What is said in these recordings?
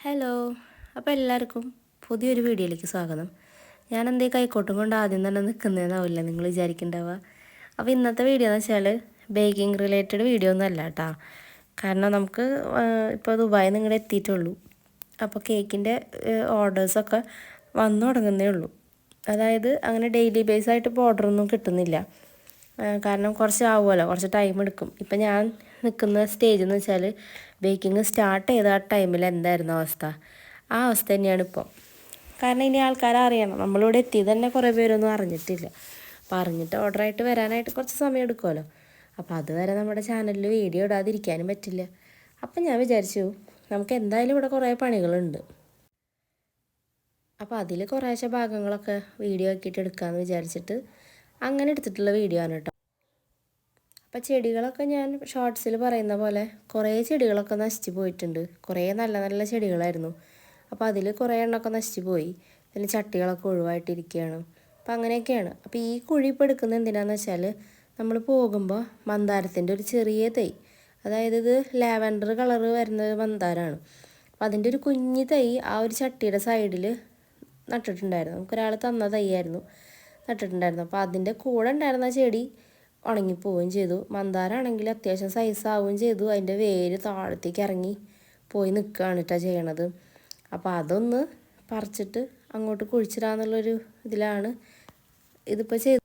Hello, അപ്പോൾ എല്ലാവർക്കും പുതിയൊരു വീഡിയോയിലേക്ക് സ്വാഗതം. ഞാൻ എന്തേ കൈക്കോട്ടും കൊണ്ട് ആദ്യം തന്നെ നിൽക്കുന്നതെന്നാവില്ല നിങ്ങൾ വിചാരിക്കേണ്ടാവുക. അപ്പോൾ ഇന്നത്തെ വീഡിയോ എന്ന് വെച്ചാൽ ബേക്കിംഗ് റിലേറ്റഡ് വീഡിയോ ഒന്നും അല്ല കേട്ടോ. കാരണം നമുക്ക് ഇപ്പോൾ ദുബായിൽ നിന്ന് ഇങ്ങോട്ട് എത്തിയിട്ടുള്ളൂ. അപ്പോൾ കേക്കിൻ്റെ ഓർഡേഴ്സൊക്കെ വന്നു തുടങ്ങുന്നേ ഉള്ളൂ. അതായത് അങ്ങനെ ഡെയിലി ബേസ് ആയിട്ട് ഇപ്പോൾ ഓർഡറൊന്നും കിട്ടുന്നില്ല. കാരണം കുറച്ച് ആവുമല്ലോ, കുറച്ച് ടൈം എടുക്കും. ഇപ്പം ഞാൻ നിൽക്കുന്ന സ്റ്റേജ് എന്ന് വെച്ചാൽ ബേക്കിംഗ് സ്റ്റാർട്ട് ചെയ്ത ആ ടൈമിൽ എന്തായിരുന്നു അവസ്ഥ, ആ അവസ്ഥ തന്നെയാണ് ഇപ്പോൾ. കാരണം ഇനി ആൾക്കാരെ അറിയണം. നമ്മളിവിടെ എത്തിയത് തന്നെ കുറേ പേരൊന്നും അറിഞ്ഞിട്ടില്ല. അപ്പോൾ അറിഞ്ഞിട്ട് ഓർഡറായിട്ട് വരാനായിട്ട് കുറച്ച് സമയം എടുക്കുമല്ലോ. അപ്പോൾ അതുവരെ നമ്മുടെ ചാനലിൽ വീഡിയോ ഇടാതിരിക്കാനും പറ്റില്ല. അപ്പം ഞാൻ വിചാരിച്ചു നമുക്ക് എന്തായാലും ഇവിടെ കുറേ പണികളുണ്ട്. അപ്പോൾ അതിൽ കുറേശ്ശെ ഭാഗങ്ങളൊക്കെ വീഡിയോ ആക്കിയിട്ട് എടുക്കാമെന്ന് വിചാരിച്ചിട്ട് അങ്ങനെ എടുത്തിട്ടുള്ള വീഡിയോ ആണ് കേട്ടോ. അപ്പോൾ ചെടികളൊക്കെ ഞാൻ ഷോർട്സിൽ പറയുന്ന പോലെ കുറേ ചെടികളൊക്കെ നശിച്ച് പോയിട്ടുണ്ട്. കുറേ നല്ല നല്ല ചെടികളായിരുന്നു. അപ്പോൾ അതിൽ കുറേ എണ്ണമൊക്കെ നശിച്ച് പോയി. പിന്നെ ചട്ടികളൊക്കെ ഒഴിവായിട്ടിരിക്കുകയാണ്. അപ്പോൾ അങ്ങനെയൊക്കെയാണ്. അപ്പോൾ ഈ കുഴി ഇപ്പോൾ എടുക്കുന്നത് എന്തിനാണെന്ന് വെച്ചാൽ നമ്മൾ പോകുമ്പോൾ മന്ദാരത്തിൻ്റെ ഒരു ചെറിയ തൈ, അതായത് ഇത് ലാവൻഡർ കളറ് വരുന്ന മന്ദാരമാണ്. അപ്പോൾ അതിൻ്റെ ഒരു കുഞ്ഞ് തൈ ആ ഒരു ചട്ടിയുടെ സൈഡിൽ നട്ടിട്ടുണ്ടായിരുന്നു. നമുക്കൊരാൾ തന്ന തൈയായിരുന്നു നട്ടിട്ടുണ്ടായിരുന്നു. അപ്പോൾ അതിൻ്റെ കൂടെ ഉണ്ടായിരുന്ന ചെടി ഉണങ്ങിപ്പോവുകയും ചെയ്തു. മന്ദാരാണെങ്കിൽ അത്യാവശ്യം സൈസാവുകയും ചെയ്തു. അതിൻ്റെ വേര് താഴത്തേക്ക് ഇറങ്ങി പോയി നിൽക്കുകയാണ് കേട്ടോ ചെയ്യണത്. അപ്പോൾ അതൊന്ന് പറിച്ചിട്ട് അങ്ങോട്ട് കുഴിച്ചിടാന്നുള്ളൊരു ഇതിലാണ് ഇതിപ്പോൾ ചെയ്ത്.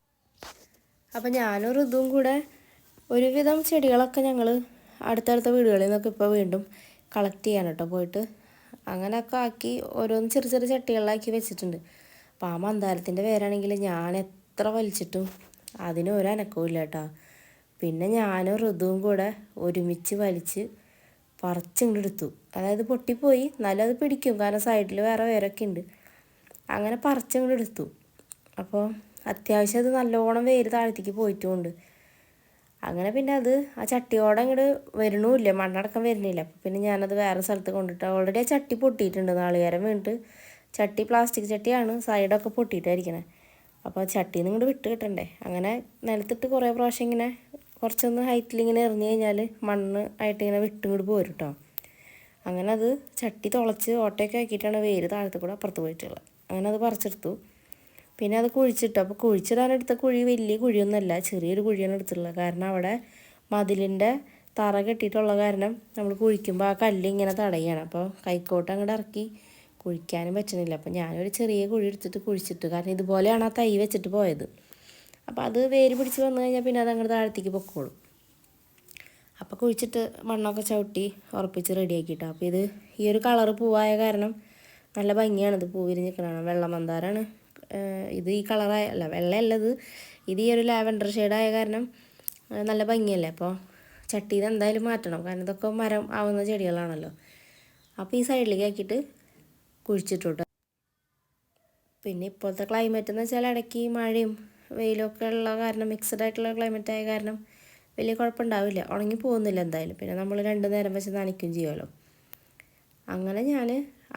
അപ്പോൾ ഞാനൊരു ഇതും കൂടെ ഒരുവിധം ചെടികളൊക്കെ ഞങ്ങൾ അടുത്തടുത്ത വീടുകളിൽ നിന്നൊക്കെ ഇപ്പോൾ വീണ്ടും കളക്ട് ചെയ്യാൻ കേട്ടോ പോയിട്ട് അങ്ങനെയൊക്കെ ആക്കി ഓരോന്ന് ചെറിയ ചെറിയ ചട്ടികളിലാക്കി വെച്ചിട്ടുണ്ട്. അപ്പോൾ ആ മന്ദാരത്തിൻ്റെ വേരാണെങ്കിൽ ഞാൻ എത്ര വലിച്ചിട്ടും അതിന് ഒരു അനക്കവും ഇല്ല കേട്ടോ. പിന്നെ ഞാനും ഋതുവും കൂടെ ഒരുമിച്ച് വലിച്ച് പറിച്ചിങ്ങോട്ട് എടുത്തു. അതായത് പൊട്ടിപ്പോയി, എന്നാലും അത് പിടിക്കും, കാരണം സൈഡിൽ വേറെ വേരൊക്കെ ഉണ്ട്. അങ്ങനെ പറിച്ചിങ്ങോട്ട് എടുത്തു. അപ്പോൾ അത്യാവശ്യം അത് നല്ലോണം വേര് താഴത്തേക്ക് പോയിട്ടുമുണ്ട്. അങ്ങനെ പിന്നെ അത് ആ ചട്ടിയോടെ അങ്ങോട്ട് വരണമില്ല, മണ്ണടക്കം വരുന്നില്ല. അപ്പോൾ പിന്നെ ഞാനത് വേറെ സ്ഥലത്ത് കൊണ്ടിട്ട് ഓൾറെഡി ആ ചട്ടി പൊട്ടിയിട്ടുണ്ട്. നാളികേരം വീണിട്ട് ചട്ടി പ്ലാസ്റ്റിക് ചട്ടിയാണ്, സൈഡൊക്കെ പൊട്ടിയിട്ടായിരിക്കണേ. അപ്പോൾ ചട്ടിയിൽ നിന്ന് ഇങ്ങോട്ട് വിട്ട് കിട്ടണ്ടേ. അങ്ങനെ നിലത്തിട്ട് കുറേ പ്രാവശ്യം ഇങ്ങനെ കുറച്ചൊന്ന് ഹൈറ്റിൽ ഇങ്ങനെ എറിഞ്ഞു കഴിഞ്ഞാൽ മണ്ണ് ആയിട്ട് ഇങ്ങനെ വിട്ടിങ്ങോട്ട് പോരും കേട്ടോ. അങ്ങനെ അത് ചട്ടി തുളച്ച് ഓട്ടയൊക്കെ ആക്കിയിട്ടാണ് വേര് താഴത്ത് കൂടെ അപ്പുറത്ത് പോയിട്ടുള്ളത്. അങ്ങനെ അത് പറിച്ചെടുത്തു. പിന്നെ അത് കുഴിച്ചിട്ടു. അപ്പോൾ കുഴിച്ചിടാനെടുത്ത കുഴി വലിയ കുഴിയൊന്നുമല്ല, ചെറിയൊരു കുഴിയാണ് എടുത്തിട്ടുള്ളത്. കാരണം അവിടെ മതിലിൻ്റെ തറ കെട്ടിയിട്ടുള്ള കാരണം നമ്മൾ കുഴിക്കുമ്പോൾ ആ കല്ല് ഇങ്ങനെ തടയുകയാണ്. അപ്പോൾ കൈക്കോട്ട് അങ്ങോട്ട് ഇറക്കി കുഴിക്കാനും പറ്റണില്ല. അപ്പോൾ ഞാനൊരു ചെറിയ കുഴി എടുത്തിട്ട് കുഴിച്ചിട്ടു. കാരണം ഇതുപോലെയാണ് ആ തൈ വെച്ചിട്ട് പോയത്. അപ്പോൾ അത് വേര് പിടിച്ച് വന്നു കഴിഞ്ഞാൽ പിന്നെ അത് അങ്ങോട്ട് താഴത്തേക്ക് പൊക്കോളും. അപ്പോൾ കുഴിച്ചിട്ട് മണ്ണൊക്കെ ചവിട്ടി ഉറപ്പിച്ച് റെഡിയാക്കിയിട്ടോ. അപ്പോൾ ഇത് ഈ ഒരു കളറ് പൂവായ കാരണം നല്ല ഭംഗിയാണ്. ഇത് പൂ വിരിഞ്ഞിരിക്കണതാണ്, വെള്ളമന്ദാരാണ് ഇത്. ഈ കളറായ അല്ല, വെള്ളയല്ലത്, ഇത് ഈ ഒരു ലാവൻഡർ ഷെയ്ഡായ കാരണം നല്ല ഭംഗിയല്ലേ. അപ്പോൾ ചട്ടിയിൽ എന്തായാലും മാറ്റണം, കാരണം ഇതൊക്കെ മരം ആവുന്ന ചെടികളാണല്ലോ. അപ്പോൾ ഈ സൈഡിലേക്ക് ആക്കിയിട്ട് കുഴിച്ചിട്ടു. പിന്നെ ഇപ്പോഴത്തെ ക്ലൈമറ്റ് എന്ന് വെച്ചാൽ ഇടയ്ക്ക് മഴയും വെയിലൊക്കെ ഉള്ള കാരണം, മിക്സഡ് ആയിട്ടുള്ള ക്ലൈമറ്റ് ആയ കാരണം വലിയ കുഴപ്പമുണ്ടാവില്ല, ഉണങ്ങി പോകുന്നില്ല എന്തായാലും. പിന്നെ നമ്മൾ 2 നേരം വെച്ച് നനയ്ക്കുകയും ചെയ്യുമല്ലോ. അങ്ങനെ ഞാൻ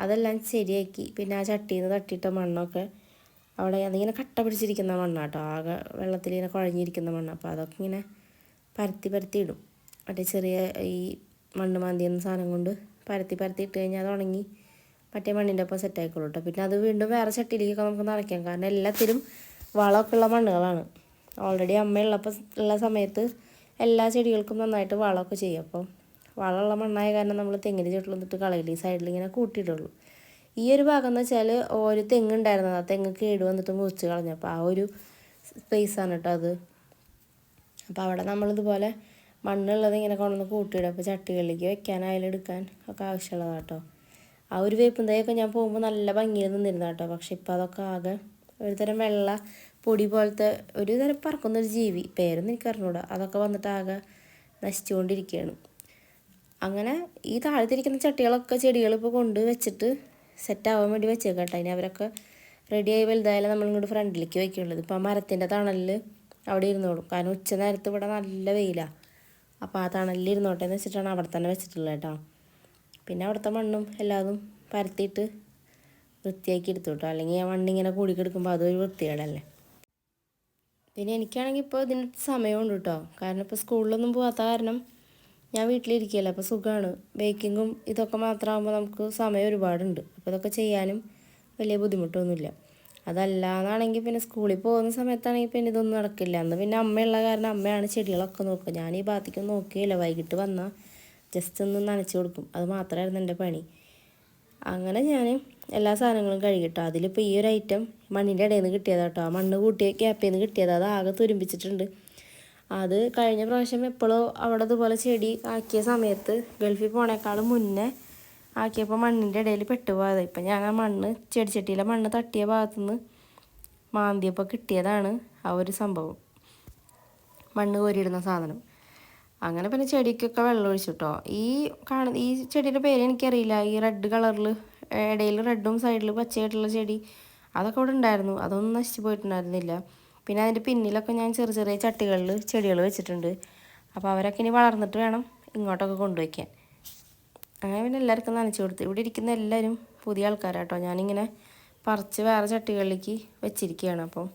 അതെല്ലാം ശരിയാക്കി. പിന്നെ ആ ചട്ടിയിൽ നിന്ന് തട്ടിയിട്ട മണ്ണൊക്കെ അവിടെ അതിങ്ങനെ കട്ട പിടിച്ചിരിക്കുന്ന മണ്ണാട്ടോ, ആകെ വെള്ളത്തിൽ ഇങ്ങനെ കുഴഞ്ഞിരിക്കുന്ന മണ്ണ്. അപ്പോൾ അതൊക്കെ ഇങ്ങനെ പരത്തി ഇടും. മറ്റേ ചെറിയ ഈ മണ്ണ് മാന്തി എന്ന സാധനം കൊണ്ട് പരത്തി ഇട്ട് കഴിഞ്ഞാൽ അത് ഉണങ്ങി മറ്റേ മണ്ണിൻ്റെ ഒപ്പം സെറ്റ് ആയിക്കോളൂ കേട്ടോ. പിന്നെ അത് വീണ്ടും വേറെ ചട്ടിയിലേക്കൊക്കെ നമുക്ക് നിറയ്ക്കാം. കാരണം എല്ലാത്തിലും വളമൊക്കെ ഉള്ള മണ്ണുകളാണ്. ഓൾറെഡി അമ്മയുള്ളപ്പോൾ ഉള്ള സമയത്ത് എല്ലാ ചെടികൾക്കും നന്നായിട്ട് വളമൊക്കെ ചെയ്യും. അപ്പോൾ വളമുള്ള മണ്ണായ കാരണം നമ്മൾ തെങ്ങിൻ്റെ ചുവട്ടിൽ നിന്നിട്ട് കളയില്ല, ഈ സൈഡിൽ ഇങ്ങനെ കൂട്ടിയിടുള്ളൂ. ഈ ഒരു ഭാഗം എന്ന് വെച്ചാൽ ഒരു തെങ്ങുണ്ടായിരുന്നത്, ആ തെങ്ങ് കേട് വന്നിട്ട് മുറിച്ച് കളഞ്ഞു. അപ്പോൾ ആ ഒരു സ്പേസാണ് കേട്ടോ അത്. അപ്പോൾ അവിടെ നമ്മളിതുപോലെ മണ്ണുള്ളത് ഇങ്ങനെ കൊണ്ടുവന്ന് കൂട്ടിയിടും. അപ്പോൾ ചട്ടികളിലേക്ക് വെക്കാൻ, അതിലെടുക്കാൻ ഒക്കെ ആവശ്യമുള്ളതാണ് കേട്ടോ. ആ ഒരു വേപ്പും തൈയൊക്കെ ഞാൻ പോകുമ്പോൾ നല്ല ഭംഗിയിൽ നിന്നിരുന്നു കേട്ടോ. പക്ഷെ ഇപ്പോൾ അതൊക്കെ ആകെ ഒരു തരം വെള്ള പൊടി പോലത്തെ ഒരു തരം പറക്കുന്നൊരു ജീവി, പേരൊന്നും എനിക്ക് അറിഞ്ഞൂടാ, അതൊക്കെ വന്നിട്ട് ആകെ നശിച്ചുകൊണ്ടിരിക്കുകയാണ്. അങ്ങനെ ഈ താഴത്തിരിക്കുന്ന ചട്ടികളൊക്കെ ചെടികൾ ഇപ്പോൾ കൊണ്ട് വെച്ചിട്ട് സെറ്റാവാൻ വേണ്ടി വെച്ചേക്കാം കേട്ടോ. അതിന് അവരൊക്കെ റെഡിയായി വലുതായാലും നമ്മളിങ്ങോട്ട് ഫ്രണ്ടിലേക്ക് വയ്ക്കുള്ളത്. ഇപ്പോൾ ആ മരത്തിൻ്റെ തണലിൽ അവിടെ ഇരുന്നോളും. കാരണം ഉച്ച നേരത്ത് ഇവിടെ നല്ല വെയിലാണ്. അപ്പോൾ ആ തണലിൽ ഇരുന്നോട്ടെ എന്ന് വെച്ചിട്ടാണ് അവിടെ തന്നെ വെച്ചിട്ടുള്ളത് കേട്ടോ. പിന്നെ അവിടുത്തെ മണ്ണും എല്ലാതും പരത്തിയിട്ട് വൃത്തിയാക്കി എടുത്തു കേട്ടോ. അല്ലെങ്കിൽ ആ മണ്ണിങ്ങനെ കൂടിക്കെടുക്കുമ്പോൾ അതൊരു വൃത്തികേടല്ലേ. പിന്നെ എനിക്കാണെങ്കിൽ ഇപ്പോൾ ഇതിന് സമയമുണ്ട് കേട്ടോ. കാരണം ഇപ്പോൾ സ്കൂളിലൊന്നും പോകാത്ത കാരണം ഞാൻ വീട്ടിലിരിക്കുകയല്ല, അപ്പോൾ സുഖമാണ്. ബേക്കിങ്ങും ഇതൊക്കെ മാത്രമാകുമ്പോൾ നമുക്ക് സമയം ഒരുപാടുണ്ട്. അപ്പോൾ ഇതൊക്കെ ചെയ്യാനും വലിയ ബുദ്ധിമുട്ടൊന്നുമില്ല. അതല്ല എന്നാണെങ്കിൽ പിന്നെ സ്കൂളിൽ പോകുന്ന സമയത്താണെങ്കിൽ പിന്നെ ഇതൊന്നും നടക്കില്ല. അന്ന് പിന്നെ അമ്മയുള്ള കാരണം അമ്മയാണ് ചെടികളൊക്കെ നോക്കുക. ഞാൻ ഈ ഭാഗത്തേക്കൊന്നും നോക്കുകയില്ല. വൈകിട്ട് വന്നാൽ ജസ്റ്റ് ഒന്ന് നനച്ച് കൊടുക്കും. അത് മാത്രമായിരുന്നു എൻ്റെ പണി. അങ്ങനെ ഞാൻ എല്ലാ സാധനങ്ങളും കഴുകിട്ടോ. അതിലിപ്പോൾ ഈ ഒരു ഐറ്റം മണ്ണിൻ്റെ ഇടയിൽ നിന്ന് കിട്ടിയതാണ് കേട്ടോ. ആ മണ്ണ് കൂട്ടിയ ഗ്യാപ്പിൽ നിന്ന് കിട്ടിയത്. അത് ആകെ തുരുമ്പിച്ചിട്ടുണ്ട്. അത് കഴിഞ്ഞ പ്രാവശ്യം എപ്പോഴോ അവിടെ ഇതുപോലെ ചെടി ആക്കിയ സമയത്ത് ഗൾഫിൽ പോണേക്കാളും മുന്നേ ആക്കിയപ്പോൾ മണ്ണിൻ്റെ ഇടയിൽ പെട്ടുപോയത്. ഇപ്പം ഞാൻ ആ മണ്ണ് ചെടിച്ചട്ടിയിലെ മണ്ണ് തട്ടിയ ഭാഗത്തുനിന്ന് മാന്തിയപ്പോൾ കിട്ടിയതാണ് ആ ഒരു സംഭവം, മണ്ണ് കോരിയിടുന്ന സാധനം. അങ്ങനെ പിന്നെ ചെടിക്കൊക്കെ വെള്ളം ഒഴിച്ചിട്ടോ. ഈ ചെടിയുടെ പേര് എനിക്കറിയില്ല. ഈ റെഡ് കളറിൽ ഇടയിൽ റെഡും സൈഡിൽ പച്ചയായിട്ടുള്ള ചെടി അതൊക്കെ ഇവിടെ ഉണ്ടായിരുന്നു. അതൊന്നും നശിച്ചു പോയിട്ടുണ്ടായിരുന്നില്ല. പിന്നെ അതിൻ്റെ പിന്നിലൊക്കെ ഞാൻ ചെറിയ ചെറിയ ചട്ടികളിൽ ചെടികൾ വെച്ചിട്ടുണ്ട്. അപ്പോൾ അവരൊക്കെ ഇനി വളർന്നിട്ട് വേണം ഇങ്ങോട്ടൊക്കെ കൊണ്ടുവയ്ക്കാൻ. അങ്ങനെ പിന്നെ എല്ലാവർക്കും നനച്ചു കൊടുത്തു. ഇവിടെ ഇരിക്കുന്ന എല്ലാവരും പുതിയ ആൾക്കാരാട്ടോ. ഞാനിങ്ങനെ പറിച്ച് വേറെ ചട്ടികളിലേക്ക് വെച്ചിരിക്കുകയാണ്. അപ്പം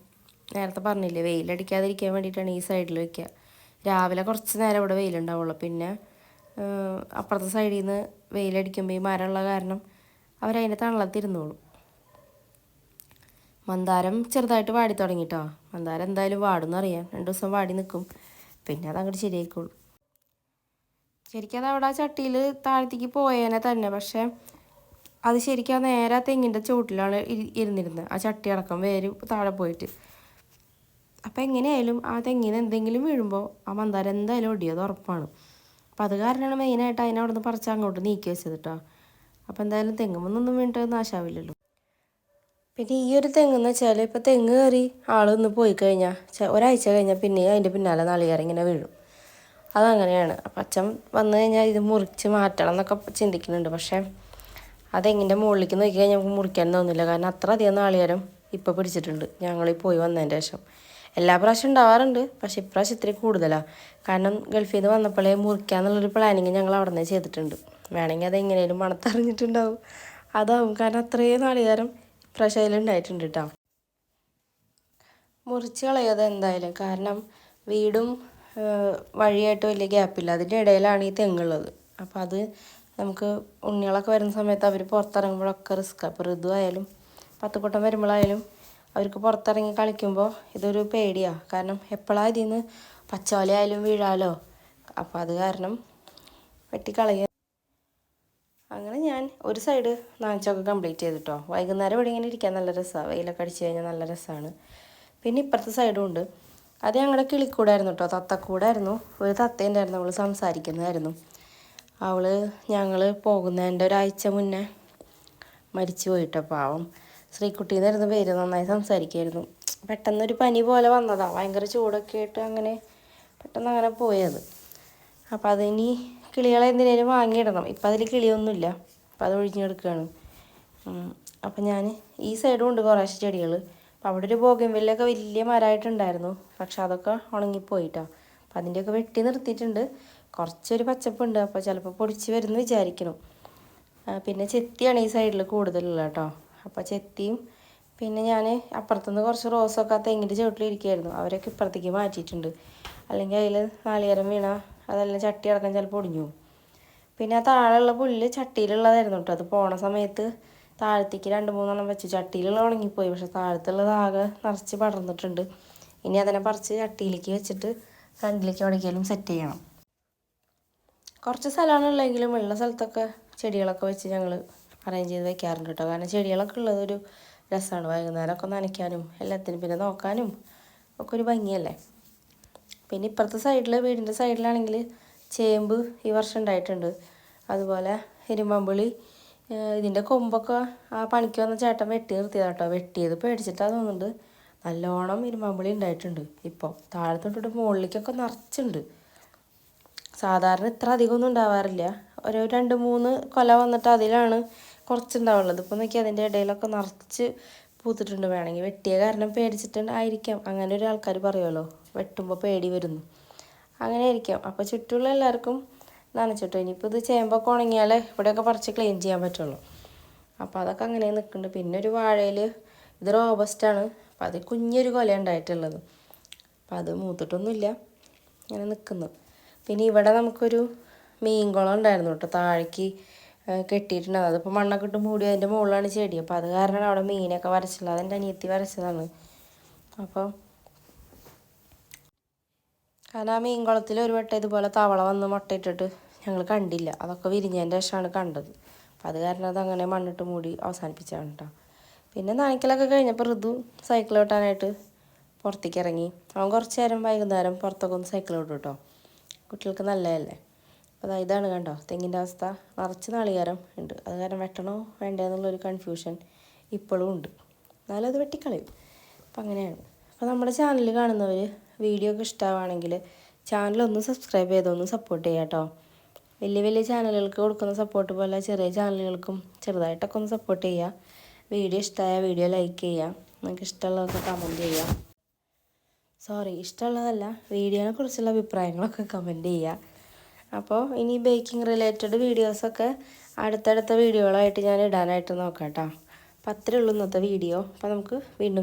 നേരത്തെ പറഞ്ഞില്ലേ, വെയിലടിക്കാതിരിക്കാൻ വേണ്ടിയിട്ടാണ് ഈ സൈഡിൽ വയ്ക്കുക. രാവിലെ കുറച്ച് നേരം ഇവിടെ വെയിലുണ്ടാവുള്ളൂ. പിന്നെ അപ്പുറത്തെ സൈഡിൽ നിന്ന് വെയിലടിക്കുമ്പോൾ ഈ മരമുള്ള കാരണം അവരതിൻ്റെ തണലത്തിരുന്നോളും. മന്ദാരം ചെറുതായിട്ട് വാടി തുടങ്ങിട്ടോ. മന്ദാരം എന്തായാലും വാടുന്നറിയാം. 2 ദിവസം വാടി നിൽക്കും, പിന്നെ അതങ്ങോട്ട് ശരിയായിക്കോളും. ശരിക്കും അത് അവിടെ ആ ചട്ടിയിൽ താഴത്തേക്ക് പോയേനെ തന്നെ. പക്ഷേ അത് ശരിക്കും നേരെ ആ തെങ്ങിൻ്റെ ചുവട്ടിലാണ് ഇരുന്നിരുന്നത്. ആ ചട്ടി അടക്കം വേര് താഴെ പോയിട്ട്. അപ്പം എങ്ങനെയായാലും ആ തെങ്ങിന് എന്തെങ്കിലും വീഴുമ്പോൾ ആ മന്ദാരം എന്തായാലും ഒടിയത് ഉറപ്പാണ്. അപ്പം അത് കാരണമാണ് മെയിനായിട്ട് അതിനെ അവിടെ നിന്ന് പറിച്ച് അങ്ങോട്ട് നീക്കി വെച്ചത് കേട്ടോ. അപ്പം എന്തായാലും തെങ്ങുമൊന്നും വീണിട്ട് നാശാവില്ലല്ലോ. പിന്നെ ഈ ഒരു തെങ്ങെന്ന് വെച്ചാൽ ഇപ്പം തെങ്ങ് കയറി ആളൊന്ന് പോയി കഴിഞ്ഞാൽ ഒരാഴ്ച കഴിഞ്ഞാൽ പിന്നെ അതിൻ്റെ പിന്നാലെ നാളികേരം ഇങ്ങനെ വീഴും. അതങ്ങനെയാണ്. അപ്പം അച്ഛൻ വന്നു കഴിഞ്ഞാൽ ഇത് മുറിച്ച് മാറ്റണം എന്നൊക്കെ ചിന്തിക്കുന്നുണ്ട്. പക്ഷേ അതെങ്ങിൻ്റെ മുകളിലേക്ക് നോക്കി കഴിഞ്ഞാൽ നമുക്ക് മുറിക്കാൻ തോന്നില്ല. കാരണം അത്ര അധികം നാളികേരം ഇപ്പോൾ പിടിച്ചിട്ടുണ്ട് ഞങ്ങളീ പോയി വന്നതിൻ്റെ ശേഷം. എല്ലാ പ്രാവശ്യം ഉണ്ടാവാറുണ്ട്, പക്ഷേ ഇപ്രാവശ്യം ഇത്തിരി കൂടുതലാണ്. കാരണം ഗൾഫിൽ നിന്ന് വന്നപ്പോഴേ മുറിക്കാന്നുള്ളൊരു പ്ലാനിങ് ഞങ്ങൾ അവിടെ നിന്ന് ചെയ്തിട്ടുണ്ട്. വേണമെങ്കിൽ അത് എങ്ങനെയും മണത്തറിഞ്ഞിട്ടുണ്ടാവും. അതാവും, കാരണം അത്രയും നാളികേരം ഇപ്രാവശ്യം അതിലുണ്ടായിട്ടുണ്ട് കേട്ടോ. മുറിച്ച് കളയാതെ എന്തായാലും, കാരണം വീടും വഴിയായിട്ട് വലിയ ഗ്യാപ്പില്ല. അതിൻ്റെ ഇടയിലാണ് ഈ തെങ്ങുള്ളത്. അപ്പോൾ അത് നമുക്ക് ഉണ്ണികളൊക്കെ വരുന്ന സമയത്ത് അവർ പുറത്തിറങ്ങുമ്പോഴൊക്കെ റിസ്ക്കാണ്. അപ്പോൾ ഋതു ആയാലും പത്തുകൂട്ടം വരുമ്പോഴായാലും അവർക്ക് പുറത്തിറങ്ങി കളിക്കുമ്പോൾ ഇതൊരു പേടിയാണ്. കാരണം എപ്പോഴാണ് ഇതിൽ നിന്ന് പച്ചോലയായാലും വീഴാലോ. അപ്പോൾ അത് കാരണം വെട്ടിക്കളയുക. അങ്ങനെ ഞാൻ ഒരു സൈഡ് നനച്ചൊക്കെ കംപ്ലീറ്റ് ചെയ്തിട്ടോ. വൈകുന്നേരം ഇവിടെ ഇങ്ങനെ ഇരിക്കാൻ നല്ല രസമാണ്. വെയിലൊക്കെ അടിച്ച് കഴിഞ്ഞാൽ നല്ല രസമാണ്. പിന്നെ ഇപ്പുറത്തെ സൈഡും ഉണ്ട്. അത് ഞങ്ങളുടെ കിളിക്കൂടായിരുന്നു കേട്ടോ, തത്തക്കൂടായിരുന്നു. ഒരു തത്തേണ്ടായിരുന്നു, അവൾ സംസാരിക്കുന്നതായിരുന്നു. ഞങ്ങൾ പോകുന്നതിൻ്റെ ഒരാഴ്ച മുന്നേ മരിച്ചു പോയിട്ടോ, പാവം. ശ്രീകുട്ടി എന്നായിരുന്നു പേര്. നന്നായി സംസാരിക്കുമായിരുന്നു. പെട്ടെന്നൊരു പനി പോലെ വന്നതാണ്. ഭയങ്കര ചൂടൊക്കെ ആയിട്ട് അങ്ങനെ പെട്ടെന്ന് അങ്ങനെ പോയത്. അപ്പോൾ അതിനി കിളികളെ എന്തിനേലും വാങ്ങിയിടണം. ഇപ്പം അതിൽ കിളിയൊന്നുമില്ല, അപ്പം അത് ഒഴിഞ്ഞെടുക്കുകയാണ്. അപ്പം ഞാൻ ഈ സൈഡും ഉണ്ട് കുറേശ്ശെ ചെടികൾ. അപ്പോൾ അവിടെ ഒരു ബോഗൻവില്ലയൊക്കെ വലിയ മരമായിട്ടുണ്ടായിരുന്നു, പക്ഷെ അതൊക്കെ ഉണങ്ങിപ്പോയിട്ടോ. അപ്പം അതിൻ്റെയൊക്കെ വെട്ടി നിർത്തിയിട്ടുണ്ട്. കുറച്ചൊരു പച്ചപ്പുണ്ട്, അപ്പോൾ ചിലപ്പോൾ പൊടിച്ച് വരുമെന്ന് വിചാരിക്കണം. പിന്നെ ചെത്തിയാണ് ഈ സൈഡിൽ കൂടുതലുള്ള കേട്ടോ. അപ്പോൾ ചെത്തിയും പിന്നെ ഞാൻ അപ്പുറത്തുനിന്ന് കുറച്ച് റോസൊക്കെ ആ തെങ്ങിൻ്റെ ചുവട്ടിലിരിക്കുകയായിരുന്നു. അവരൊക്കെ ഇപ്പുറത്തേക്ക് മാറ്റിയിട്ടുണ്ട്. അല്ലെങ്കിൽ അതിൽ നാളികേരം വീണ അതെല്ലാം ചട്ടി അടക്കം ചിലപ്പോൾ ഒടിഞ്ഞു പോകും. പിന്നെ ആ താഴെയുള്ള പുല്ല് ചട്ടിയിലുള്ളതായിരുന്നു കേട്ടോ. അത് പോണ സമയത്ത് താഴത്തേക്ക് 2-3 വെച്ചു. ചട്ടിയിലുള്ള ഉണങ്ങിപ്പോയി, പക്ഷെ താഴത്തുള്ളത് ആകെ നിറച്ച് പടർന്നിട്ടുണ്ട്. ഇനി അതിനെ പറിച്ച് ചട്ടിയിലേക്ക് വെച്ചിട്ട് ഫ്രണ്ടിലേക്ക് എവിടേക്കെങ്കിലും സെറ്റ് ചെയ്യണം. കുറച്ച് സ്ഥലമാണ് ഉള്ളെങ്കിലും ഉള്ള സ്ഥലത്തൊക്കെ ചെടികളൊക്കെ വെച്ച് ഞങ്ങൾ അറേഞ്ച് ചെയ്ത് വെക്കാറുണ്ട് കേട്ടോ. കാരണം ചെടികളൊക്കെ ഉള്ളതൊരു രസമാണ്. വൈകുന്നേരമൊക്കെ നനയ്ക്കാനും എല്ലാത്തിനും പിന്നെ നോക്കാനും ഒക്കെ ഒരു ഭംഗിയല്ലേ. പിന്നെ ഇപ്പുറത്തെ സൈഡിൽ, വീടിൻ്റെ സൈഡിലാണെങ്കിൽ ചേമ്പ് ഈ വർഷം ഉണ്ടായിട്ടുണ്ട്. അതുപോലെ ഇരുമ്പമ്പുളി. ഇതിൻ്റെ കൊമ്പൊക്കെ ആ പണിക്ക് വന്ന ചേട്ടൻ വെട്ടി നിർത്തിയതാണ് കേട്ടോ. വെട്ടിയത് പേടിച്ചിട്ടാണ് തോന്നുന്നുണ്ട്. നല്ലോണം ഇരുമ്പമ്പുളി ഉണ്ടായിട്ടുണ്ട്. ഇപ്പോൾ താഴത്തോട്ട് മുകളിലേക്കൊക്കെ നിറച്ചുണ്ട്. സാധാരണ ഇത്ര അധികമൊന്നും ഉണ്ടാവാറില്ല. ഒരു 2-3 കൊല വന്നിട്ട് അതിലാണ് കുറച്ചുണ്ടാവുള്ളത്. ഇപ്പോൾ നോക്കി അതിൻ്റെ ഇടയിലൊക്കെ നിറച്ച് പൂത്തിട്ടുണ്ട്. വേണമെങ്കിൽ വെട്ടിയ കാരണം പേടിച്ചിട്ടുണ്ടായിരിക്കാം. അങ്ങനെ ഒരു ആൾക്കാർ പറയുമല്ലോ, വെട്ടുമ്പോൾ പേടി വരുന്നു. അങ്ങനെ ആയിരിക്കാം. അപ്പോൾ ചുറ്റുമുള്ള എല്ലാവർക്കും നനച്ചിട്ടോ. ഇനിയിപ്പോൾ ഇത് ചേമ്പൊക്കെ ഉണങ്ങിയാലേ ഇവിടെയൊക്കെ പറിച്ച് ക്ലീൻ ചെയ്യാൻ പറ്റുള്ളൂ. അപ്പോൾ അതൊക്കെ അങ്ങനെ നിൽക്കുന്നുണ്ട്. പിന്നെ ഒരു വാഴയിൽ, ഇത് റോബസ്റ്റാണ്. അപ്പോൾ അത് കുഞ്ഞൊരു കൊല ഉണ്ടായിട്ടുള്ളത്. അപ്പോൾ അത് മൂത്തിട്ടൊന്നുമില്ല, ഇങ്ങനെ നിൽക്കുന്നു. പിന്നെ ഇവിടെ നമുക്കൊരു മീൻകുളം ഉണ്ടായിരുന്നു കേട്ടോ താഴേക്ക് കെട്ടിയിട്ടുണ്ടാകും. അതിപ്പോൾ മണ്ണൊക്കെ ഇട്ട് മൂടി അതിൻ്റെ മുകളിലാണ് ചെടി. അപ്പോൾ അത് കാരണം അവിടെ മീനൊക്കെ വരച്ചില്ല. അതെൻ്റെ അനിയത്തി വരച്ചതാണ്. അപ്പോൾ കാരണം ആ മീൻകുളത്തിൽ ഒരു വട്ടം ഇതുപോലെ തവള വന്ന് മുട്ടയിട്ടിട്ട് ഞങ്ങൾ കണ്ടില്ല. അതൊക്കെ വിരിഞ്ഞതിൻ്റെ ശേഷമാണ് കണ്ടത്. അപ്പോൾ അത് കാരണം അതങ്ങനെ മണ്ണിട്ട് മൂടി അവസാനിപ്പിച്ചാണ് കേട്ടോ. പിന്നെ നനയ്ക്കലൊക്കെ കഴിഞ്ഞപ്പോൾ ഋതു സൈക്കിൾ ഓട്ടാനായിട്ട് പുറത്തേക്ക് ഇറങ്ങി. അവൻ കുറച്ച് നേരം വൈകുന്നേരം പുറത്തൊക്കെ ഒന്ന് സൈക്കിൾ ഓട്ടും കേട്ടോ. കുട്ടികൾക്ക് നല്ലതല്ലേ. അപ്പോൾ ഇതാണ് കണ്ടോ തെങ്ങിൻ്റെ അവസ്ഥ. നിറച്ച് നാളികേരം ഉണ്ട്. അത് കാരണം വെട്ടണോ വേണ്ടേ എന്നുള്ളൊരു കൺഫ്യൂഷൻ ഇപ്പോഴും ഉണ്ട്. എന്നാലും അത് വെട്ടിക്കളയും. അപ്പം അങ്ങനെയാണ്. അപ്പോൾ നമ്മുടെ ചാനൽ കാണുന്നവർ വീഡിയോ ഒക്കെ ഇഷ്ടമാണെങ്കിൽ ചാനലൊന്ന് സബ്സ്ക്രൈബ് ചെയ്തൊന്ന് സപ്പോർട്ട് ചെയ്യാം കേട്ടോ. വലിയ വലിയ ചാനലുകൾക്ക് കൊടുക്കുന്ന സപ്പോർട്ട് പോലെ ചെറിയ ചാനലുകൾക്കും ചെറുതായിട്ടൊക്കെ ഒന്ന് സപ്പോർട്ട് ചെയ്യുക. വീഡിയോ ഇഷ്ടമായ വീഡിയോ ലൈക്ക് ചെയ്യുക. നിങ്ങൾക്ക് ഇഷ്ടമുള്ളതൊക്കെ കമൻറ്റ് ചെയ്യുക. ഇഷ്ടമുള്ളതല്ല, വീഡിയോനെ കുറിച്ചുള്ള അഭിപ്രായങ്ങളൊക്കെ കമൻറ്റ് ചെയ്യുക. അപ്പോൾ ഇനി ബേക്കിംഗ് റിലേറ്റഡ് വീഡിയോസൊക്കെ അടുത്തടുത്ത വീഡിയോകളായിട്ട് ഞാൻ ഇടാനായിട്ട് നോക്കാം കേട്ടോ. അപ്പോൾ അത്രയേ ഉള്ളൂ ഇന്നത്തെ വീഡിയോ. അപ്പോൾ നമുക്ക് വീണ്ടും